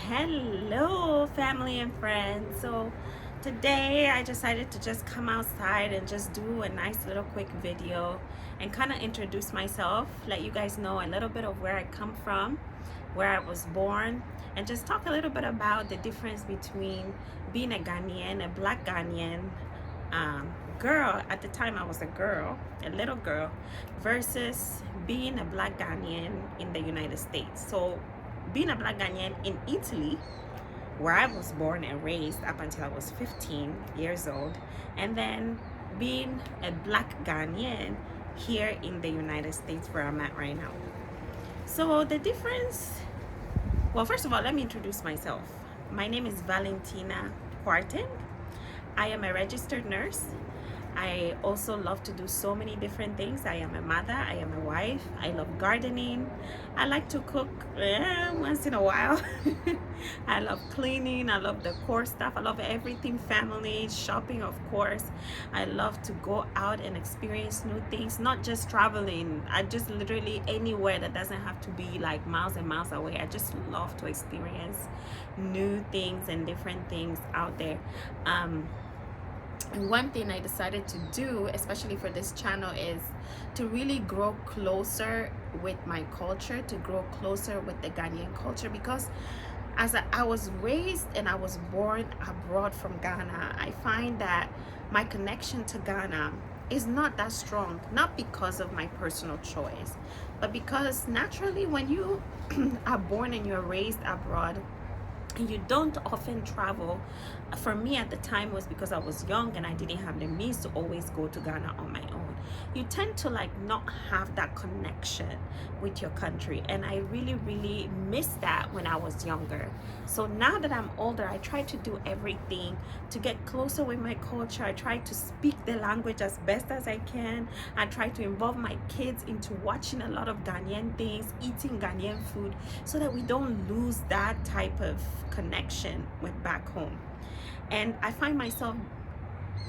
Hello, family and friends. So today I decided to just come outside and just do a nice little quick video and kind of introduce myself, let you guys know a little bit of where I come from, where I was born, and just talk a little bit about the difference between being a Ghanaian, a black Ghanaian girl. At the time I was a girl, a little girl, versus being a black Ghanaian in the United States. So being a black Ghanaian in Italy, where I was born and raised up until I was 15 years old, and then being a black Ghanaian here in the United States where I'm at right now. So the difference, well, first of all, let me introduce myself. My name is Valentina Quarten. I am a registered nurse. I also love to do so many different things. I am a mother, I am a wife, I love gardening, I like to cook once in a while. I love cleaning, I love the core stuff, I love everything family, shopping of course. I love to go out and experience new things, not just traveling. I just literally anywhere that doesn't have to be like miles and miles away. I just love to experience new things and different things out there. And one thing I decided to do, especially for this channel, is to really grow closer with my culture, to grow closer with the Ghanaian culture, because as I was raised and I was born abroad from Ghana, I find that my connection to Ghana is not that strong, not because of my personal choice, but because naturally when you are born and you're raised abroad, you don't often travel. For me at the time was because I was young and I didn't have the means to always go to Ghana on my own. You tend to like not have that connection with your country, and I really missed that when I was younger. So now that I'm older, I try to do everything to get closer with my culture. I try to speak the language as best as I can. I try to involve my kids into watching a lot of Ghanaian things, eating Ghanaian food, so that we don't lose that type of connection with back home. And I find myself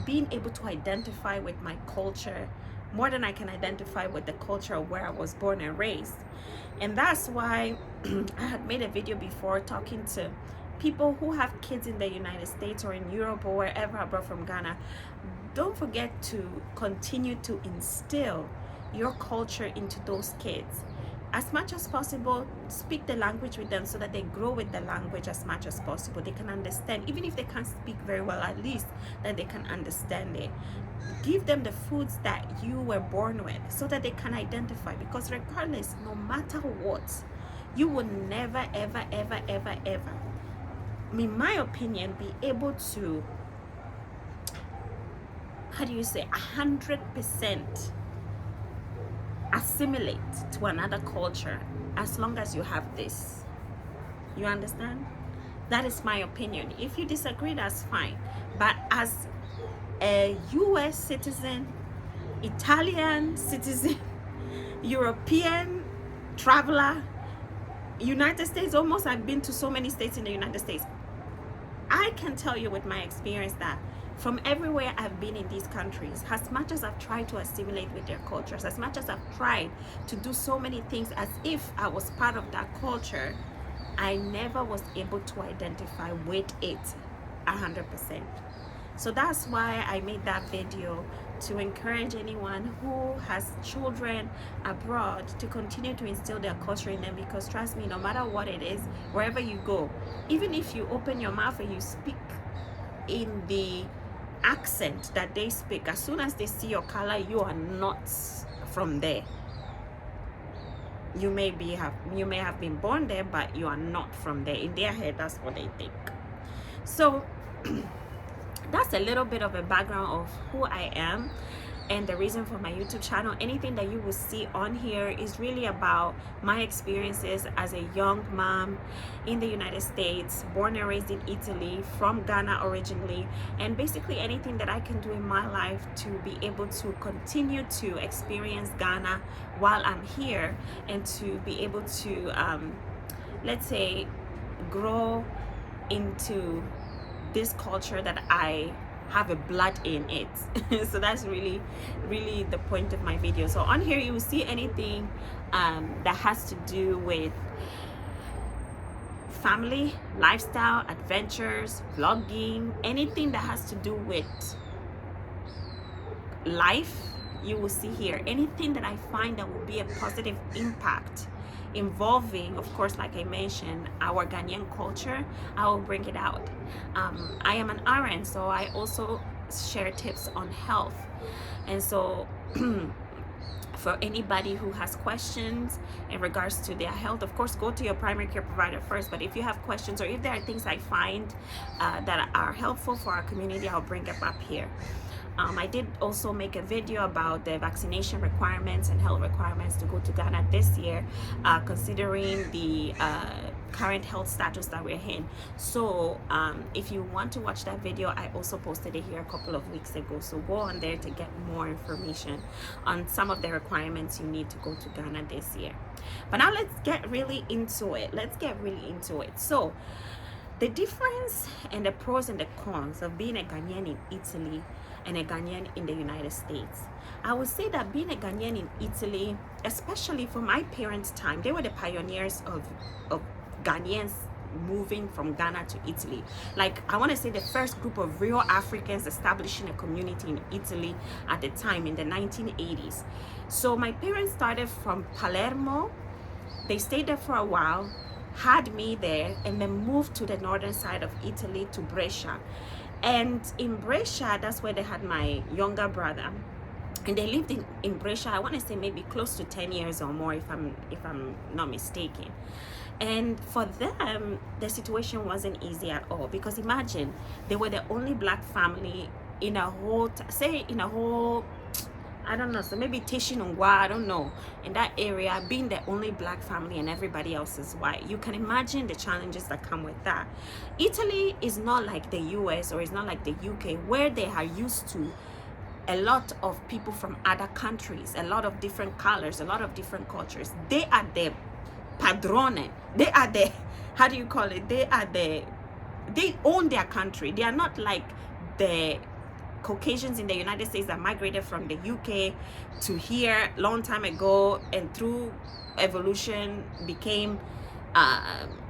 being able to identify with my culture more than I can identify with the culture of where I was born and raised. And that's why I had made a video before talking to people who have kids in the United States or in Europe or wherever abroad from Ghana. Don't forget to continue to instill your culture into those kids. As much as possible, speak the language with them so that they grow with the language as much as possible. They can understand, even if they can't speak very well, at least that they can understand it. Give them the foods that you were born with so that they can identify, because regardless, no matter what, you will never ever in my opinion be able to, how do you say, 100% assimilate to another culture as long as you have this. You understand? That is my opinion. If you disagree, that's fine. But as a US citizen, Italian citizen, European traveler, United States, almost, I've been to so many states in the United States, I can tell you with my experience that from everywhere I've been in these countries, as much as I've tried to assimilate with their cultures, as much as I've tried to do so many things as if I was part of that culture, I never was able to identify with it 100%. So that's why I made that video, to encourage anyone who has children abroad to continue to instill their culture in them, because trust me, no matter what it is, wherever you go, even if you open your mouth and you speak in the accent that they speak, as soon as they see your color, you are not from there. You may have been born there, but you are not from there. In their head, that's what they think. So that's a little bit of a background of who I am and the reason for my YouTube channel. Anything that you will see on here is really about my experiences as a young mom in the United States, born and raised in Italy, from Ghana originally, and basically anything that I can do in my life to be able to continue to experience Ghana while I'm here, and to be able to let's say grow into this culture that I have a blood in it. So that's really the point of my video. So on here you will see anything that has to do with family, lifestyle, adventures, vlogging, anything that has to do with life, you will see here. Anything that I find that will be a positive impact involving, of course, like I mentioned, our Ghanaian culture, I will bring it out. I am an RN, so I also share tips on health. And so for anybody who has questions in regards to their health, of course, go to your primary care provider first. But if you have questions, or if there are things I find that are helpful for our community, I'll bring it up here. I did also make a video about the vaccination requirements and health requirements to go to Ghana this year, considering the current health status that we're in. So if you want to watch that video, I also posted it here a couple of weeks ago. So go on there to get more information on some of the requirements you need to go to Ghana this year. But now let's get really into it. So the difference and the pros and the cons of being a Ghanaian in Italy and a Ghanaian in the United States. I would say that being a Ghanaian in Italy, especially for my parents' time, they were the pioneers of Ghanaians moving from Ghana to Italy. Like, I want to say the first group of real Africans establishing a community in Italy at the time in the 1980s. So my parents started from Palermo. They stayed there for a while, had me there, and then moved to the northern side of Italy to Brescia. And in Brescia, that's where they had my younger brother. And they lived in Brescia, I want to say maybe close to 10 years or more, if I'm not mistaken. And for them, the situation wasn't easy at all, because imagine, they were the only black family in a whole, I don't know, so maybe Tishinungwa, I don't know, in that area, being the only black family and everybody else is white. You can imagine the challenges that come with that. Italy is not like the US, or it's not like the UK, where they are used to a lot of people from other countries, a lot of different colors, a lot of different cultures. They are the padrone. They are the, how do you call it? They own their country. They are not like the Caucasians in the United States that migrated from the UK to here long time ago, and through evolution became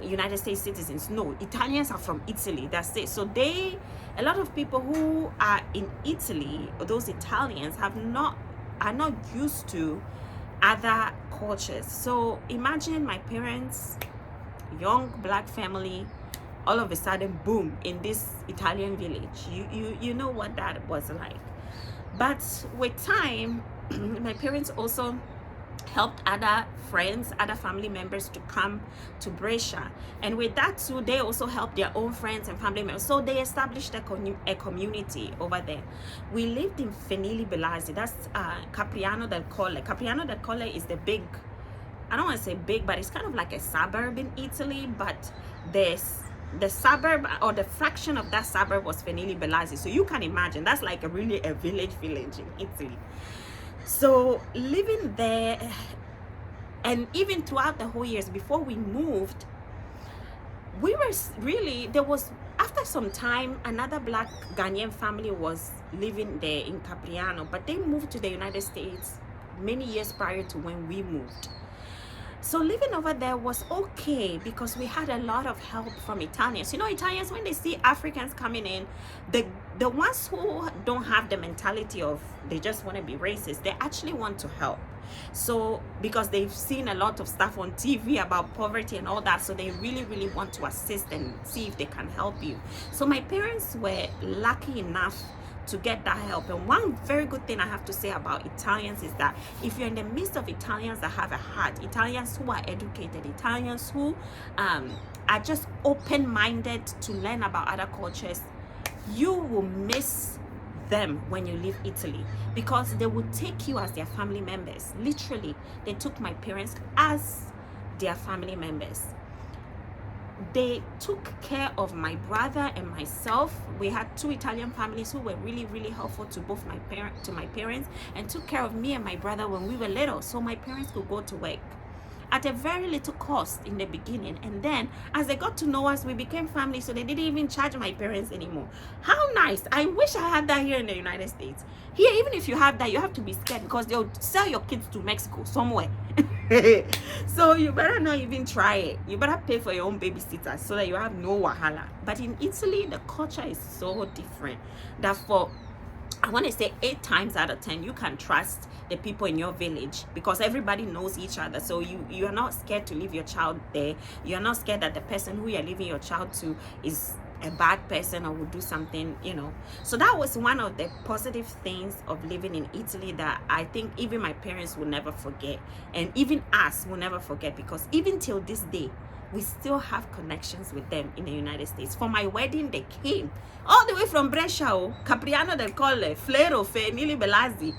United States citizens. No, Italians are from Italy, that's it. So a lot of people who are in Italy, those Italians are not used to other cultures. So imagine my parents, young black family, all of a sudden, boom, in this Italian village. You know what that was like. But with time, my parents also helped other friends, other family members to come to Brescia. And with that too, they also helped their own friends and family members. So they established a community over there. We lived in Fenili Belazzi. That's Capriano del Colle. Capriano del Colle is the big, I don't want to say big, but it's kind of like a suburb in Italy. But the suburb, or the fraction of that suburb, was Fenili Belazzi. So you can imagine, that's like a village in Italy. So living there, and even throughout the whole years before we moved, we were really, after some time, another black Ghanaian family was living there in Capriano, but they moved to the United States many years prior to when we moved. So living over there was okay, because we had a lot of help from Italians. You know, Italians, when they see Africans coming in, the ones who don't have the mentality of they just want to be racist, they actually want to help. So because they've seen a lot of stuff on TV about poverty and all that, so they really want to assist and see if they can help you. So my parents were lucky enough to get that help. And one very good thing I have to say about Italians is that if you're in the midst of Italians that have a heart, Italians who are educated, Italians who are just open-minded to learn about other cultures, you will miss them when you leave Italy, because they will take you as their family members. Literally, they took my parents as their family members. They took care of my brother and myself. We had two Italian families who were really helpful to both my parents and took care of me and my brother when we were little, so my parents could go to work. at a very little cost in the beginning. And then as they got to know us, we became family, so they didn't even charge my parents anymore. How nice. I wish I had that here in the United States. Here, even if you have that, you have to be scared because they'll sell your kids to Mexico somewhere. So you better not even try it. You better pay for your own babysitter so that you have no wahala. But in Italy, the culture is so different that for, I want to say 8 times out of 10, you can trust the people in your village because everybody knows each other. So you are not scared to leave your child there. You're not scared that the person who you're leaving your child to is a bad person or will do something, you know. So that was one of the positive things of living in Italy that I think even my parents will never forget, and even us will never forget, because even till this day we still have connections with them in the United States. For my wedding, they came all the way from Brescia, Capriano del Colle, Flero, Nili Belazzi,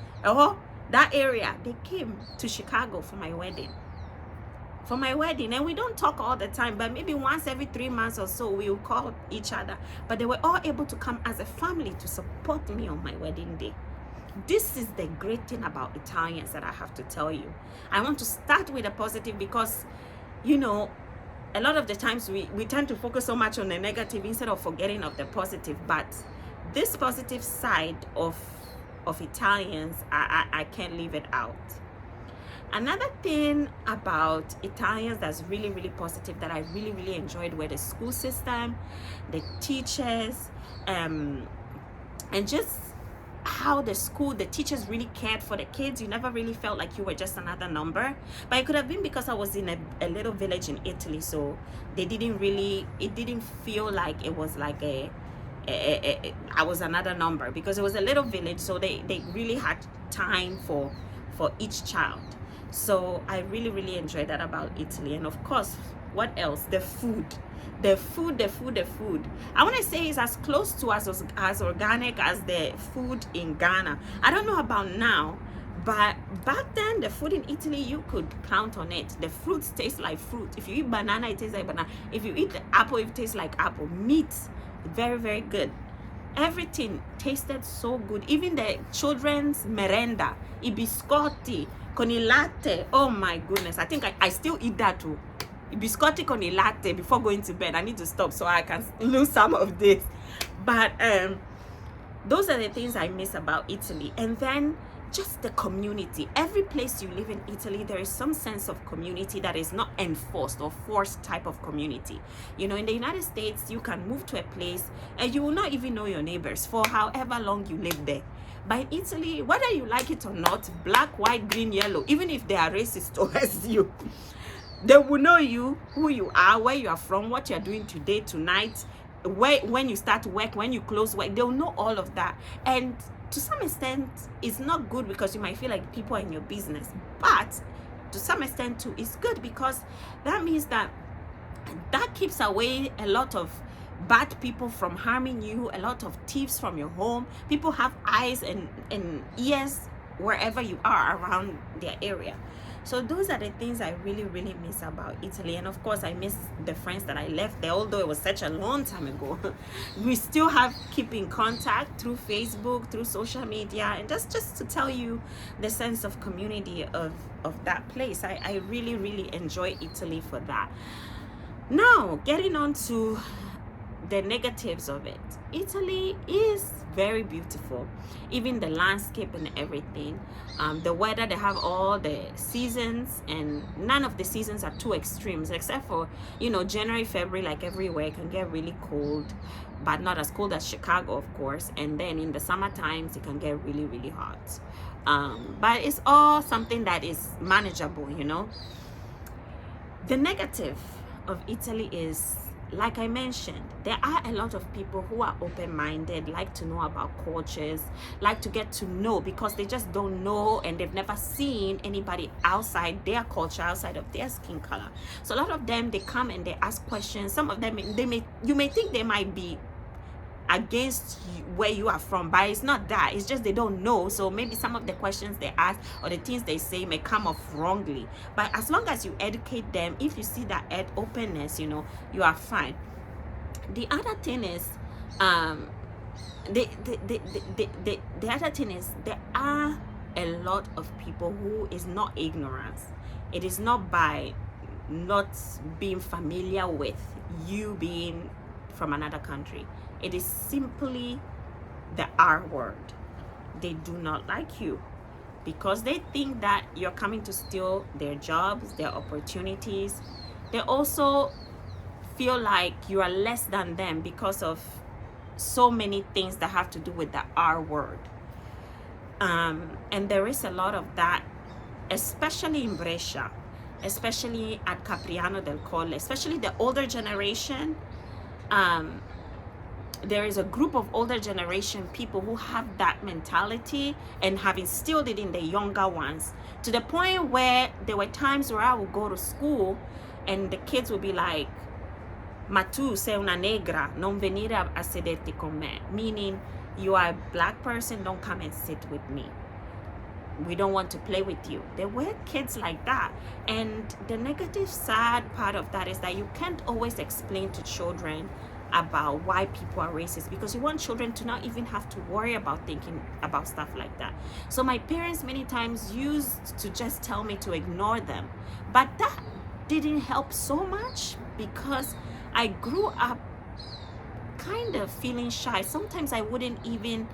that area. They came to Chicago for my wedding. And we don't talk all the time, but maybe once every 3 months or so we will call each other. But they were all able to come as a family to support me on my wedding day. This is the great thing about Italians that I have to tell you. I want to start with a positive because, you know, a lot of the times we tend to focus so much on the negative instead of forgetting of the positive. But this positive side of Italians, I can't leave it out. Another thing about Italians that's really, really positive that I really, really enjoyed were the school system, the teachers, and just how the teachers really cared for the kids. You never really felt like you were just another number. But it could have been because I was in a little village in Italy, so it didn't feel like it was like I was another number, because it was a little village, so they really had time for each child. So I really, really enjoyed that about Italy. And of course, what else? The food. I want to say it's as close to as organic as the food in Ghana. I don't know about now, but back then the food in Italy, you could count on it. The fruits taste like fruit. If you eat banana, it tastes like banana. If you eat the apple, it tastes like apple. Meat, very, very good. Everything tasted so good. Even the children's merenda, i biscotti con il latte. Oh my goodness, I think I still eat that too. Biscotti con il latte before going to bed. I need to stop so I can lose some of this. But those are the things I miss about Italy. And then just the community. Every place you live in Italy, there is some sense of community that is not enforced or forced type of community. You know, in the United States, you can move to a place and you will not even know your neighbors for however long you live there. But in Italy, whether you like it or not, black, white, green, yellow, even if they are racist towards you, they will know you, who you are, where you are from, what you're doing today, tonight, when you start work, when you close work. They'll know all of that. And to some extent, it's not good because you might feel like people are in your business. But to some extent too, it's good because that means that keeps away a lot of bad people from harming you, a lot of thieves from your home. People have eyes and ears wherever you are around their area. So those are the things I really, really miss about Italy. And of course, I miss the friends that I left there, although it was such a long time ago. We still keep in contact through Facebook, through social media, and just to tell you the sense of community of that place. I really, really enjoy Italy for that. Now, getting on to the negatives of it. Italy is very beautiful, even the landscape and everything. The weather, they have all the seasons, and none of the seasons are too extremes, except for, you know, January, February, like everywhere, can get really cold, but not as cold as Chicago, of course. And then in the summer times, it can get really, really hot. But it's all something that is manageable, you know. The negative of Italy is, like I mentioned, there are a lot of people who are open-minded, like to know about cultures, like to get to know, because they just don't know and they've never seen anybody outside their culture, outside of their skin color. So a lot of them, they come and they ask questions. Some of them, you may think they might be against where you are from, but it's not that. It's just they don't know. So maybe some of the questions they ask or the things they say may come off wrongly. But as long as you educate them, if you see that openness, you know, you are fine. The other thing is, the other thing is, there are a lot of people who is not ignorance. It is not by not being familiar with you being from another country. It is simply the R word. They do not like you because they think that you're coming to steal their jobs, their opportunities. They also feel like you are less than them because of so many things that have to do with the R word. And there is a lot of that, especially in Brescia, especially at Capriano del Colle, especially the older generation. There is a group of older generation people who have that mentality and have instilled it in the younger ones, to the point where there were times where I would go to school and the kids would be like, "Ma tu sei una negra, non venire a sederti con me," meaning you are a black person, don't come and sit with me. We don't want to play with you. There were kids like that. And the negative, sad part of that is that you can't always explain to children about why people are racist, because you want children to not even have to worry about thinking about stuff like that. So my parents many times used to just tell me to ignore them, but that didn't help so much because I grew up kind of feeling shy. Sometimes I wouldn't even,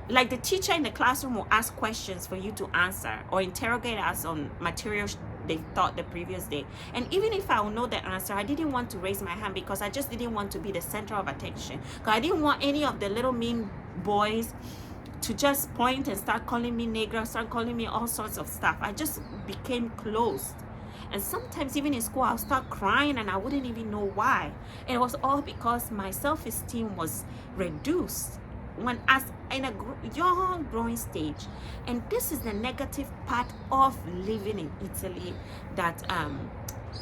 like, the teacher in the classroom will ask questions for you to answer or interrogate us on materials they taught the previous day. And even if I will know the answer, I didn't want to raise my hand because I just didn't want to be the center of attention. Because I didn't want any of the little mean boys to just point and start calling me negra, start calling me all sorts of stuff. I just became closed. And sometimes even in school, I'll start crying and I wouldn't even know why. And it was all because my self-esteem was reduced when as in a young growing stage. And this is the negative part of living in Italy that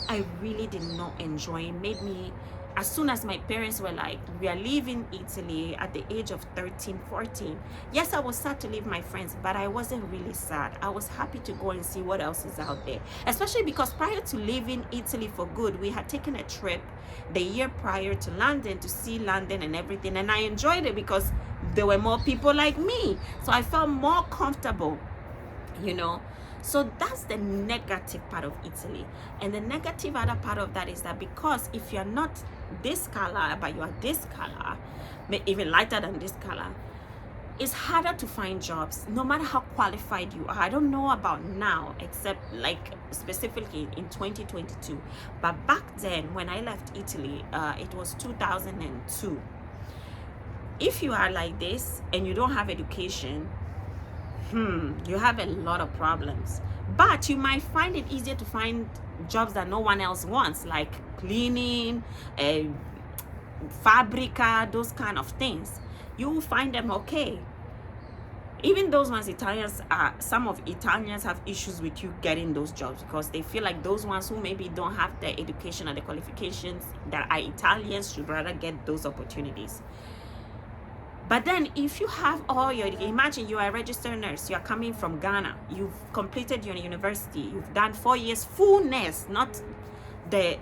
I really did not enjoy. It made me, as soon as my parents were like, "We are leaving Italy," at the age of 13, 14, yes, I was sad to leave my friends, but I wasn't really sad. I was happy to go and see what else is out there, especially because prior to leaving Italy for good, we had taken a trip the year prior to London to see London and everything, and I enjoyed it because there were more people like me, so I felt more comfortable, you know. So that's the negative part of Italy. And the negative other part of that is that because if you're not this color but you are this color, even lighter than this color, it's harder to find jobs no matter how qualified you are. I don't know about now, except like specifically in 2022, but back then when I left Italy, it was 2002. If you are like this and you don't have education, you have a lot of problems. But you might find it easier to find jobs that no one else wants, like cleaning, fabrica, those kind of things. You will find them okay. Even those ones, some of Italians have issues with you getting those jobs because they feel like those ones who maybe don't have the education or the qualifications that are Italians should rather get those opportunities. But then if you have all your, imagine you are a registered nurse, you are coming from Ghana, you've completed your university, you've done 4 years full nurse, not the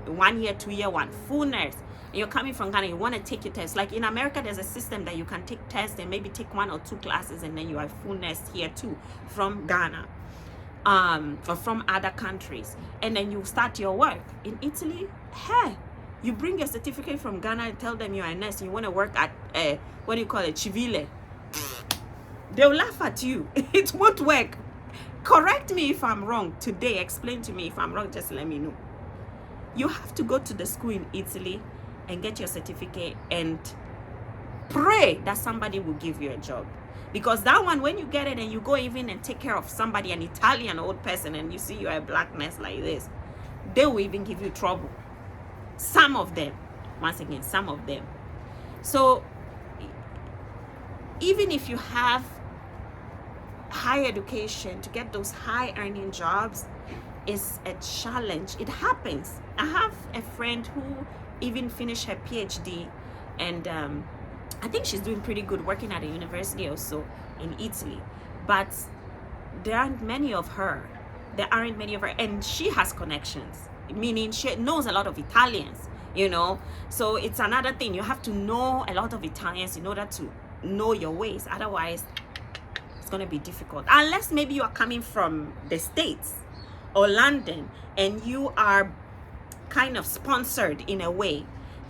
1 year, 2 year one, full nurse. You're coming from Ghana, you want to take your test. Like in America, there's a system that you can take tests and maybe take 1 or 2 classes and then you are full nurse here too, from Ghana, or from other countries. And then you start your work. In Italy, hey, you bring your certificate from Ghana and tell them you're a nurse and you want to work at, what do you call it, Civile. They'll laugh at you. It won't work. Correct me if I'm wrong today. Explain to me if I'm wrong. Just let me know. You have to go to the school in Italy and get your certificate and pray that somebody will give you a job. Because that one, when you get it and you go even and take care of somebody, an Italian old person, and you see you're a black nurse like this, they will even give you trouble. Some of them, once again, some of them. So even if you have high education, to get those high earning jobs is a challenge. It happens. I have a friend who even finished her PhD, and I think she's doing pretty good working at a university also in Italy, but there aren't many of her. And she has connections, meaning she knows a lot of Italians, you know. So it's another thing. You have to know a lot of Italians in order to know your ways. Otherwise, it's going to be difficult. Unless maybe you are coming from the States or London and you are kind of sponsored in a way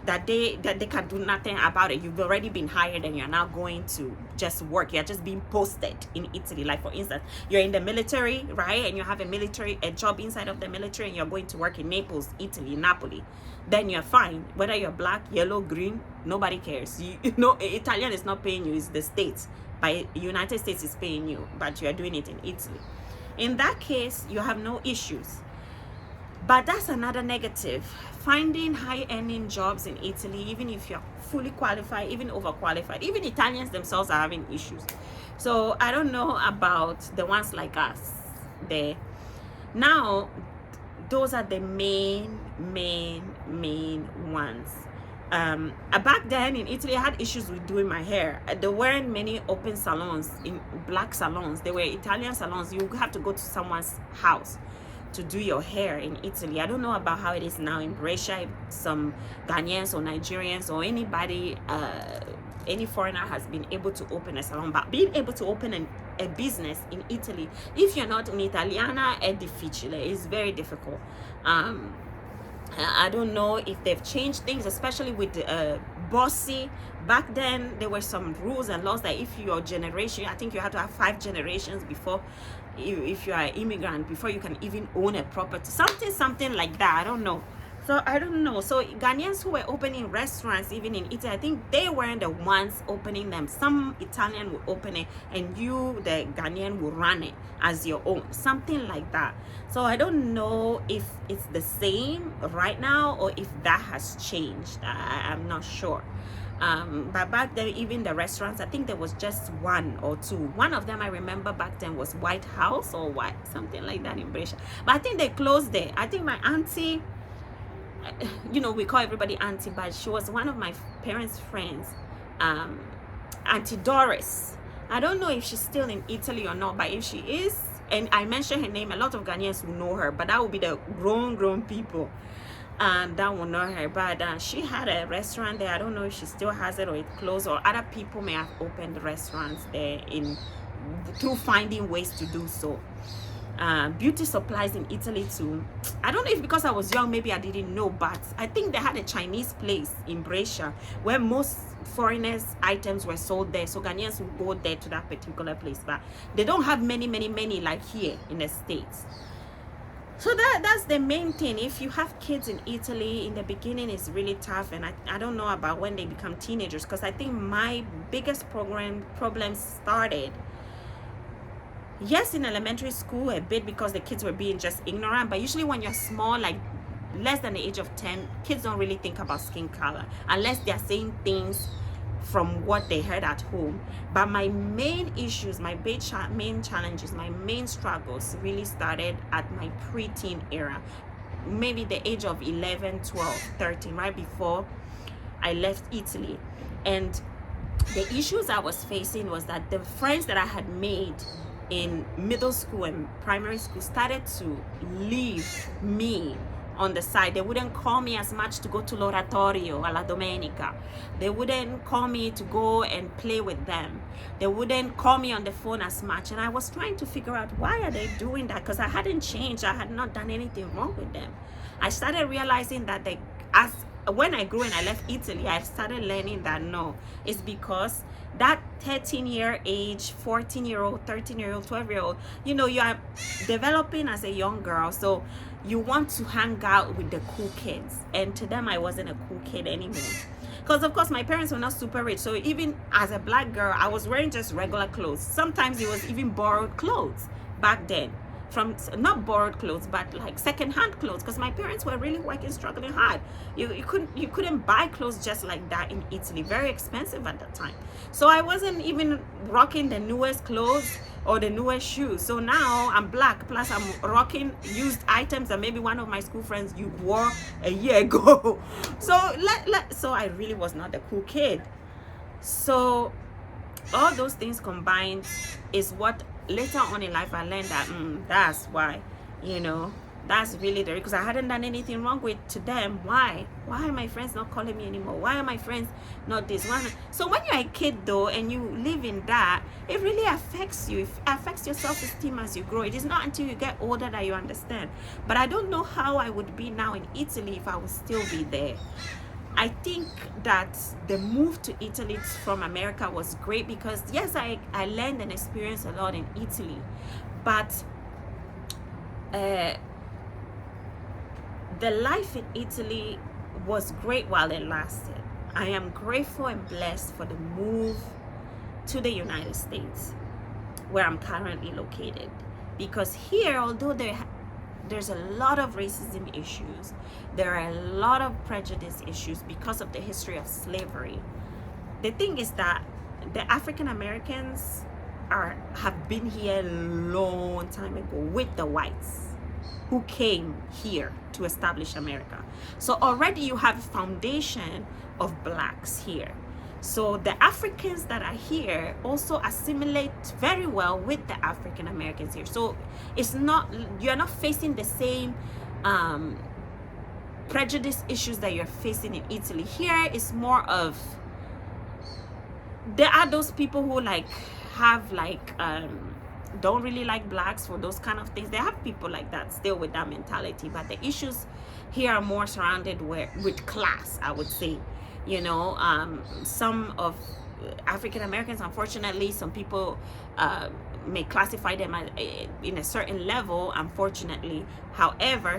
that they can do nothing about it. You've already been hired and you're now going to just work. You're just being posted in Italy. Like, for instance, you're in the military, right? And you have a job inside of the military, and you're going to work in Naples, Italy, Napoli. Then you're fine. Whether you're black, yellow, green, nobody cares. You know, Italian is not paying you, it's the States. By United States is paying you, but you are doing it in Italy. In that case, you have no issues. But that's another negative. Finding high-earning jobs in Italy, even if you're fully qualified, even overqualified, even Italians themselves are having issues. So I don't know about the ones like us there. Now, those are the main ones. Back then in Italy, I had issues with doing my hair. There weren't many open salons, in black salons. There were Italian salons. You have to go to someone's house to do your hair in Italy. I don't know about how it is now in Brescia. If some Ghanaians or Nigerians or anybody, any foreigner has been able to open a salon, but being able to open a business in Italy, if you're not an Italiana, è difficile. It's very difficult. I don't know if they've changed things, especially with bossy. Back then, there were some rules and laws that if your generation, I think you have to have 5 generations before, if you are an immigrant, before you can even own a property. Something like that. I don't know. So I don't know. So Ghanaians who were opening restaurants, even in Italy, I think they weren't the ones opening them. Some Italian will open it and you, the Ghanaian, will run it as your own. Something like that. So I don't know if it's the same right now or if that has changed. I'm not sure. But back then, even the restaurants, I think there was just 1 or 2. One of them I remember back then was White House or what, something like that in Brescia. But I think they closed there. I think my auntie, you know, we call everybody auntie, but she was one of my parents' friends, Auntie Doris. I don't know if she's still in Italy or not, but if she is, and I mention her name, a lot of Ghanaians will know her, but that will be the grown people that will know her. But she had a restaurant there. I don't know if she still has it or it closed, or other people may have opened restaurants there through finding ways to do so. Beauty supplies in Italy too. I don't know if because I was young, maybe I didn't know, but I think they had a Chinese place in Brescia where most foreigners' items were sold there. So Ghanaians would go there to that particular place, but they don't have many like here in the States. So that's the main thing. If you have kids in Italy, in the beginning it's really tough, and I don't know about when they become teenagers, because I think my biggest problem started, yes, in elementary school a bit, because the kids were being just ignorant. But usually when you're small, like less than the age of 10, kids don't really think about skin color unless they're saying things from what they heard at home. But my main issues, my main challenges, my main struggles really started at my preteen era, maybe the age of 11, 12, 13, right before I left Italy. And the issues I was facing was that the friends that I had made in middle school and primary school started to leave me on the side. They wouldn't call me as much to go to l'oratorio alla domenica. They wouldn't call me to go and play with them. They wouldn't call me on the phone as much. And I was trying to figure out, why are they doing that? Because I hadn't changed. I had not done anything wrong with them. I started realizing that when I grew and I left Italy, I started learning that no, it's because that 13-year age, 14-year-old, 13-year-old, 12-year-old, you know, you are developing as a young girl. So you want to hang out with the cool kids. And to them, I wasn't a cool kid anymore. Because, of course, my parents were not super rich. So even as a black girl, I was wearing just regular clothes. Sometimes it was even borrowed clothes back then. From not borrowed clothes, but like second-hand clothes, because my parents were really working, struggling hard. You couldn't buy clothes just like that in Italy. Very expensive at that time. So I wasn't even rocking the newest clothes or the newest shoes. So now I'm black, plus I'm rocking used items that maybe one of my school friends you wore a year ago. So so I really was not the cool kid. So all those things combined is what later on in life I learned that that's why, you know, That's really the, because I hadn't done anything wrong with to them. Why are my friends not calling me anymore? Why are my friends not this one? So when you're a kid though, and you live in that, it really affects you. It affects your self-esteem as you grow. It is not until you get older that you understand. But I don't know how I would be now in Italy if I would still be there. I think that the move to Italy from America was great because yes, I learned and experienced a lot in Italy, but the life in Italy was great while it lasted. I am grateful and blessed for the move to the United States, where I'm currently located. Because here, although there's a lot of racism issues, there are a lot of prejudice issues because of the history of slavery. The thing is that the African Americans have been here a long time ago with the whites who came here to establish America. So already you have a foundation of blacks here. So the Africans that are here also assimilate very well with the African Americans here. So it's not, you're not facing the same prejudice issues that you're facing in Italy. Here is more of, there are those people who like have like don't really like blacks for those kind of things. They have people like that still with that mentality, but the issues here are more surrounded with class, I would say. You know, some of African Americans, unfortunately, some people may classify them as, in a certain level, unfortunately. However,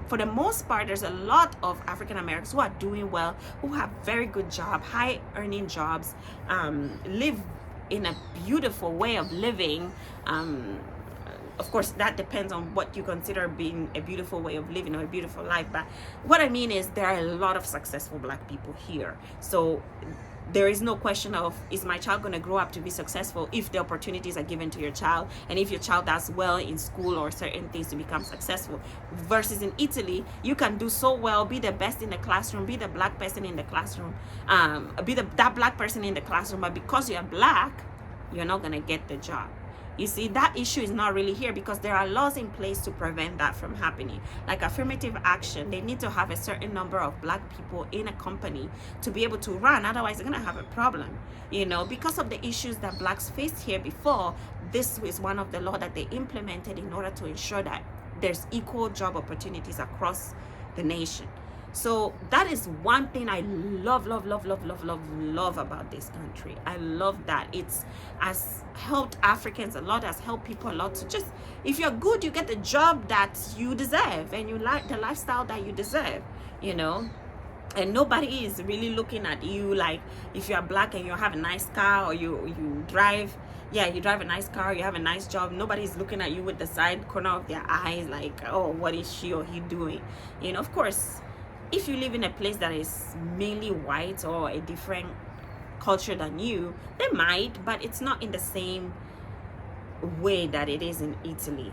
for the most part, there's a lot of African Americans who are doing well, who have very good job, high earning jobs, live in a beautiful way of living. Of course, that depends on what you consider being a beautiful way of living or a beautiful life. But what I mean is there are a lot of successful black people here. So there is no question of, is my child going to grow up to be successful if the opportunities are given to your child, and if your child does well in school or certain things to become successful. Versus in Italy, you can do so well, be the best in the classroom, be the black person in the classroom, be that black person in the classroom, but because you're black, you're not going to get the job. You see, that issue is not really here because there are laws in place to prevent that from happening. Like affirmative action, they need to have a certain number of black people in a company to be able to run. Otherwise, they're going to have a problem. You know, because of the issues that blacks faced here before, this is one of the laws that they implemented in order to ensure that there's equal job opportunities across the nation. So that is one thing I love about this country. I love that it's has helped Africans a lot, has helped people a lot to just, if you're good, you get the job that you deserve and you like the lifestyle that you deserve, you know. And nobody is really looking at you like, if you're black and you have a nice car, or you drive a nice car, you have a nice job, nobody's looking at you with the side corner of their eyes like, oh, what is she or he doing? You know, of course, if you live in a place that is mainly white or a different culture than you, they might, but it's not in the same way that it is in Italy.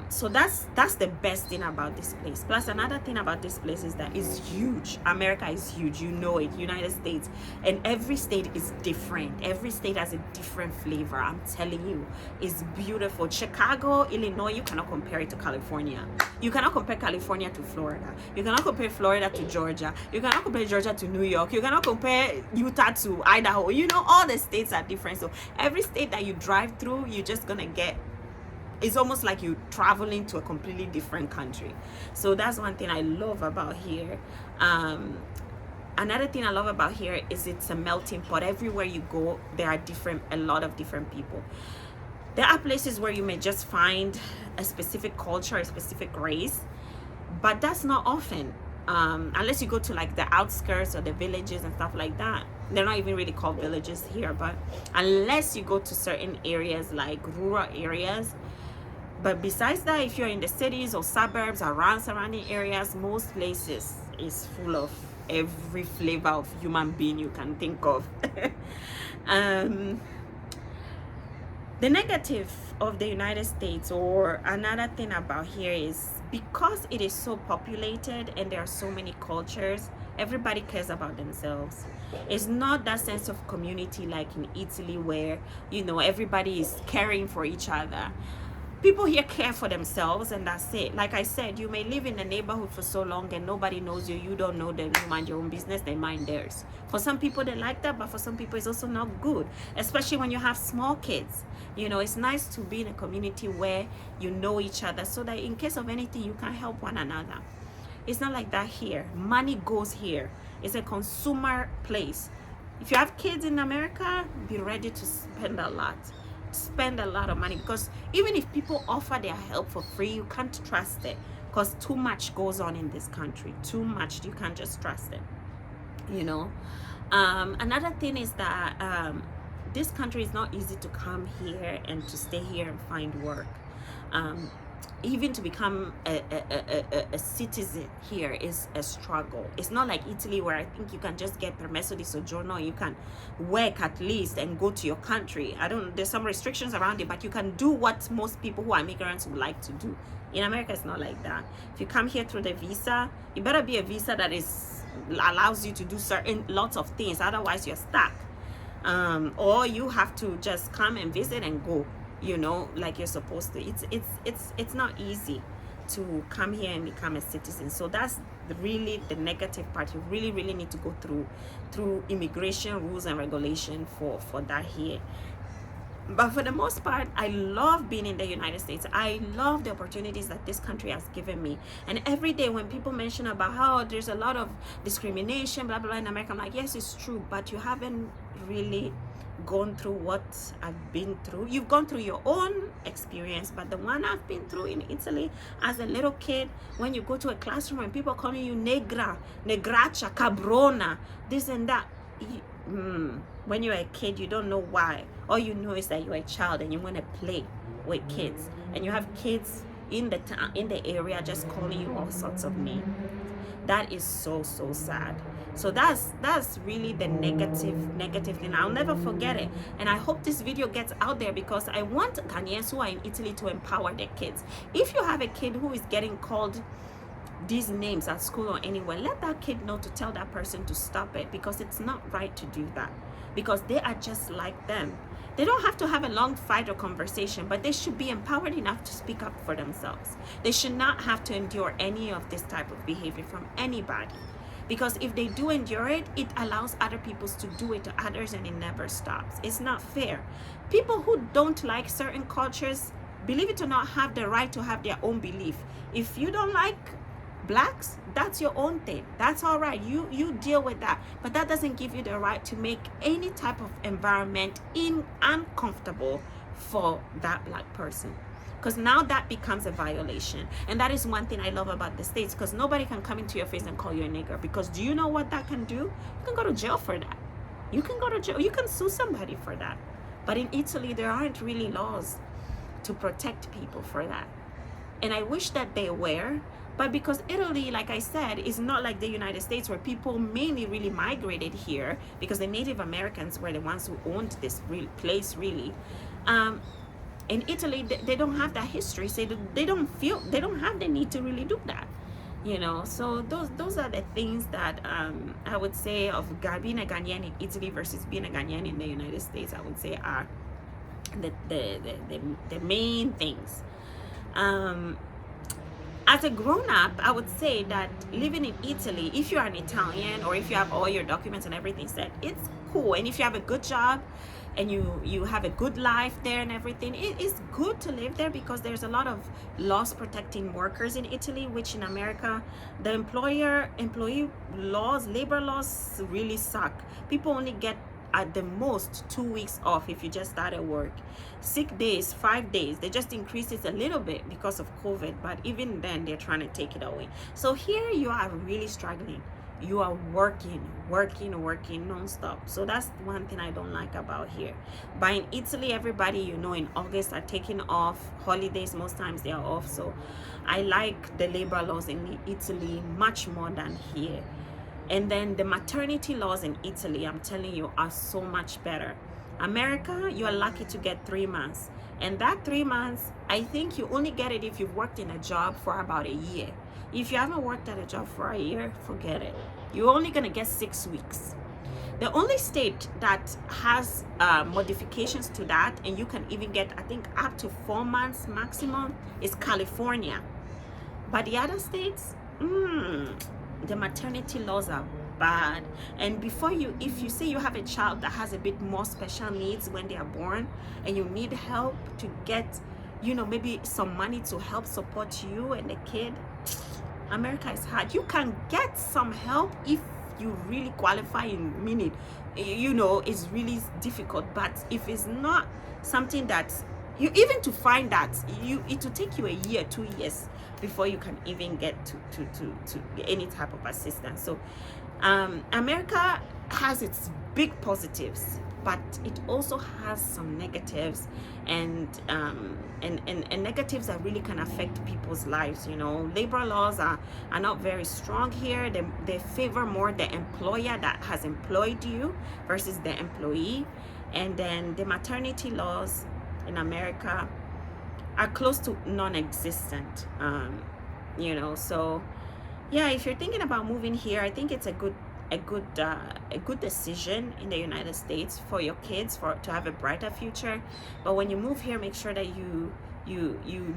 So that's the best thing about this place. Plus, another thing about this place is that it's huge. America is huge, you know it, United States, and every state is different. Every state has a different flavor. I'm telling you, it's beautiful. Chicago, Illinois, you cannot compare it to California. You cannot compare California to Florida. You cannot compare Florida to Georgia. You cannot compare Georgia to New York. You cannot compare Utah to Idaho. You know, all the states are different. So every state that you drive through, you're just gonna get, it's almost like you're traveling to a completely different country. So that's one thing I love about here. Another thing I love about here is it's a melting pot. Everywhere you go, there are a lot of different people. There are places where you may just find a specific culture, a specific race, but that's not often. Unless you go to like the outskirts or the villages and stuff like that. They're not even really called villages here, but unless you go to certain areas like rural areas. But besides that, if you're in the cities or suburbs around surrounding areas, most places is full of every flavor of human being you can think of. The negative of the United States, or another thing about here, is because it is so populated and there are so many cultures, everybody cares about themselves. It's not that sense of community like in Italy where, you know, everybody is caring for each other. People here care for themselves, and that's it. Like I said, you may live in the neighborhood for so long and nobody knows you. You don't know them. You mind your own business, they mind theirs. For some people, they like that, but for some people, it's also not good, especially when you have small kids. You know, it's nice to be in a community where you know each other so that in case of anything, you can help one another. It's not like that here. Money goes here. It's a consumer place. If you have kids in America, be ready to spend a lot. Spend a lot of money, because even if people offer their help for free, you can't trust it, because too much goes on in this country. Too much. You can't just trust it, you know. Another thing is that this country is not easy to come here and to stay here and find work. Even to become a citizen here is a struggle. It's not like Italy, where I think you can just get permesso di soggiorno, you can work at least and go to your country. There's some restrictions around it, but you can do what most people who are immigrants would like to do. In America, it's not like that. If you come here through the visa, it better be a visa that allows you to do lots of things, otherwise you're stuck. Or you have to just come and visit and go, you know, like you're supposed to. It's not easy to come here and become a citizen. So that's really the negative part. You really need to go through immigration rules and regulation for that here. But for the most part, I love being in the United States. I love the opportunities that this country has given me. And every day when people mention about how there's a lot of discrimination, blah, blah, blah, in America, I'm like, yes, it's true, but you haven't really gone through what I've been through. You've gone through your own experience, but the one I've been through in Italy as a little kid, when you go to a classroom and people calling you negra, negraccia, cabrona, this and that, when you're a kid, you don't know why. All you know is that you're a child and you want to play with kids, and you have kids in the town, in the area, just calling you all sorts of names. That is so sad. So that's really the negative thing. I'll never forget it, and I hope this video gets out there, because I want Ghanaians who are in Italy to empower their kids. If you have a kid who is getting called these names at school or anywhere, let that kid know to tell that person to stop it, because it's not right to do that, because they are just like them. They don't have to have a long fight or conversation, but they should be empowered enough to speak up for themselves. They should not have to endure any of this type of behavior from anybody, because if they do endure it, it allows other people to do it to others, and it never stops. It's not fair. People who don't like certain cultures, believe it or not, have the right to have their own belief. If you don't like blacks, that's your own thing. That's all right. You deal with that. But that doesn't give you the right to make any type of environment uncomfortable for that black person, because now that becomes a violation. And that is one thing I love about the States, because nobody can come into your face and call you a nigger, because do you know what that can do? You can go to jail for that. You can go to jail. You can sue somebody for that. But in Italy, there aren't really laws to protect people for that. And I wish that they were. But because Italy, like I said, is not like the United States, where people mainly really migrated here because the Native Americans were the ones who owned this real place, really. In Italy, they don't have that history, so they don't have the need to really do that, you know. So those are the things that I would say of being a Ghanaian in Italy versus being a Ghanaian in the United States, I would say are the main things. As a grown-up, I would say that living in Italy, if you're an Italian or if you have all your documents and everything set, it's cool. And if you have a good job and you have a good life there and everything, it is good to live there, because there's a lot of laws protecting workers in Italy, which in America, the employee laws, labor laws really suck. People only get at the most 2 weeks off if you just started work. Sick days, 5 days. They just increased it a little bit because of COVID, but even then they're trying to take it away. So here you are really struggling. You are working non-stop. So that's one thing I don't like about here. But in Italy, everybody, you know, in August are taking off holidays. Most times they are off. So I like the labor laws in Italy much more than here. And then the maternity laws in Italy, I'm telling you, are so much better. America, you are lucky to get 3 months. And that 3 months, I think you only get it if you've worked in a job for about a year. If you haven't worked at a job for a year, forget it. You're only going to get 6 weeks. The only state that has modifications to that, and you can even get, I think, up to 4 months maximum, is California. But the other states, the maternity laws are bad. And before you, if you say you have a child that has a bit more special needs when they are born, and you need help to get, maybe some money to help support you and the kid, America is hard. You can get some help if you really qualify in minute. It's really difficult. But if it's not something that you, even to find that, it will take you a year, 2 years before you can even get to any type of assistance. So America has its big positives, but it also has some negatives, and negatives that really can affect people's lives. Labor laws are not very strong here. They favor more the employer that has employed you versus the employee. And then the maternity laws in America are close to non-existent. So yeah, if you're thinking about moving here, I think it's a good decision in the United States for your kids, to have a brighter future. But when you move here, make sure that you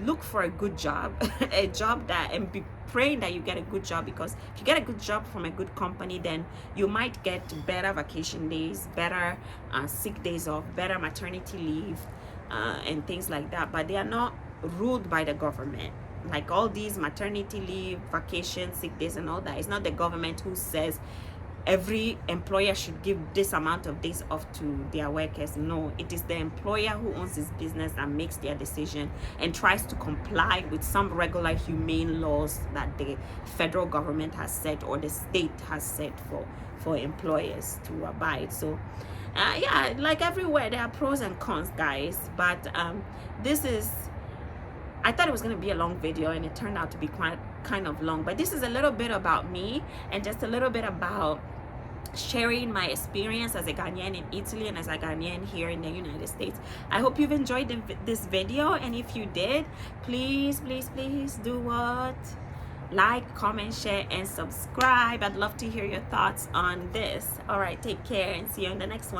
look for a good job, a job that, and be praying that you get a good job, because if you get a good job from a good company, then you might get better vacation days, better sick days off, better maternity leave, and things like that. But they are not ruled by the government. Like all these maternity leave, vacation, sick days, and all that, it's not the government who says every employer should give this amount of days off to their workers. No, it is the employer who owns his business that makes their decision and tries to comply with some regular humane laws that the federal government has set or the state has set for employers to abide. So yeah, like everywhere, there are pros and cons, guys. But I thought it was going to be a long video, and it turned out to be kind of long. But this is a little bit about me, and just a little bit about sharing my experience as a Ghanaian in Italy and as a Ghanaian here in the United States. I hope you've enjoyed this video, and if you did, please do what? Like, comment, share, and subscribe. I'd love to hear your thoughts on this. All right, take care, and see you in the next one.